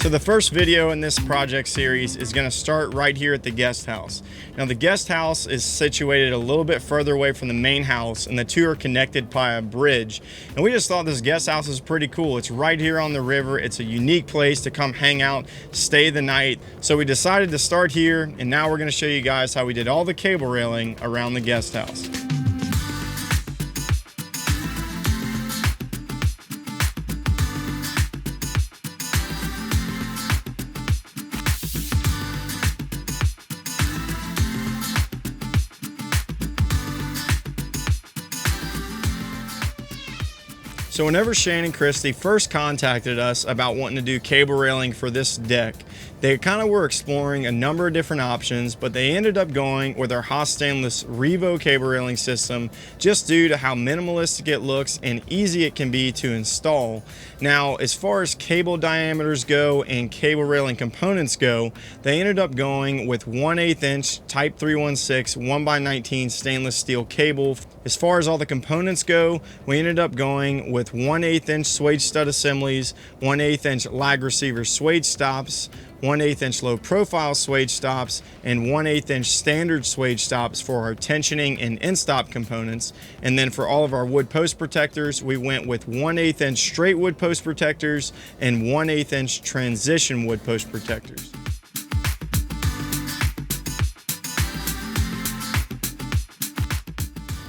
So the first video in this project series is going to start right here at the guest house. Now the guest house is situated a little bit further away from the main house, and the two are connected by a bridge. And we just thought this guest house is pretty cool. It's right here on the river. It's a unique place to come hang out, stay the night. So we decided to start here, and now we're going to show you guys how we did all the cable railing around the guest house. So whenever Shane and Christy first contacted us about wanting to do cable railing for this deck, they kind of were exploring a number of different options, but they ended up going with our Haas Stainless Revo cable railing system just due to how minimalistic it looks and easy it can be to install. Now, as far as cable diameters go and cable railing components go, they ended up going with 1/8 inch Type 316 1x19 stainless steel cable. As far as all the components go, we ended up going with 1/8 inch swage stud assemblies, 1/8 inch lag receiver swage stops, 1/8 inch low profile swage stops, and 1/8 inch standard swage stops for our tensioning and end stop components. And then for all of our wood post protectors, we went with 1/8 inch straight wood post protectors and 1/8 inch transition wood post protectors.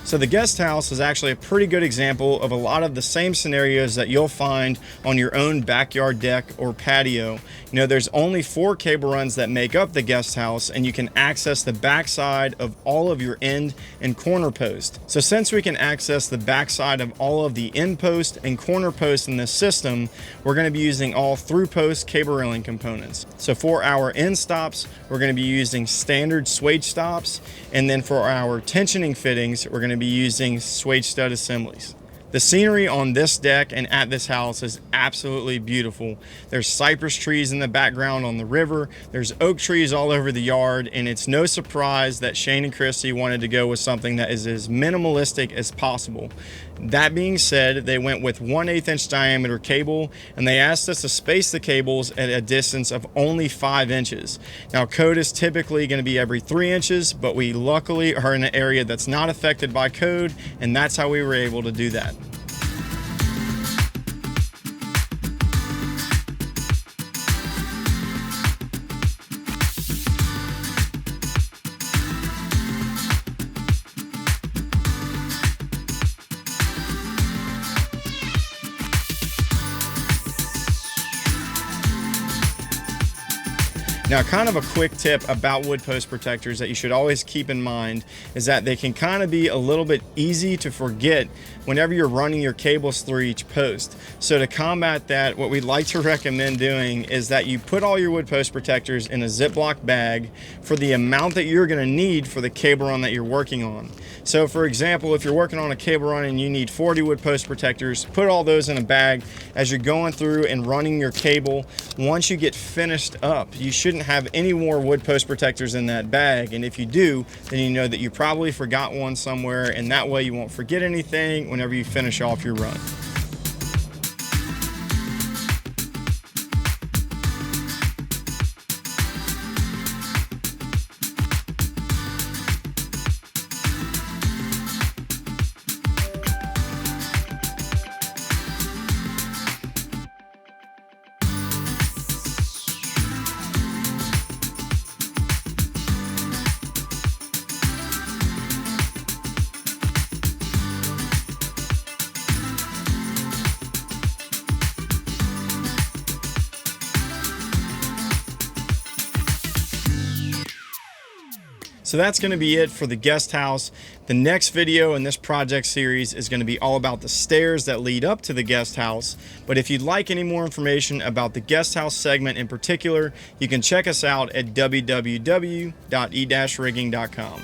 So the guest house is actually a pretty good example of a lot of the same scenarios that you'll find on your own backyard deck or patio. You know, there's only 4 cable runs that make up the guest house, and you can access the backside of all of your end and corner posts. So since we can access the backside of all of the end post and corner posts in this system, we're going to be using all through post cable railing components. So for our end stops, we're going to be using standard swage stops, and then for our tensioning fittings, we're going to be using swage stud assemblies. The scenery on this deck and at this house is absolutely beautiful. There's cypress trees in the background on the river. There's oak trees all over the yard, and it's no surprise that Shane and Christy wanted to go with something that is as minimalistic as possible. That being said, they went with 1/8 inch diameter cable, and they asked us to space the cables at a distance of only 5 inches. Now, code is typically going to be every 3 inches, but we luckily are in an area that's not affected by code, and that's how we were able to do that. Now, kind of a quick tip about wood post protectors that you should always keep in mind is that they can kind of be a little bit easy to forget whenever you're running your cables through each post. So to combat that, what we'd like to recommend doing is that you put all your wood post protectors in a Ziploc bag for the amount that you're going to need for the cable run that you're working on. So for example, if you're working on a cable run and you need 40 wood post protectors, put all those in a bag as you're going through and running your cable. Once you get finished up, you shouldn't have any more wood post protectors in that bag, and if you do, then you know that you probably forgot one somewhere, and that way you won't forget anything whenever you finish off your run. So that's going to be it for the guest house. The next video in this project series is going to be all about the stairs that lead up to the guest house. But if you'd like any more information about the guest house segment in particular, you can check us out at www.e-rigging.com.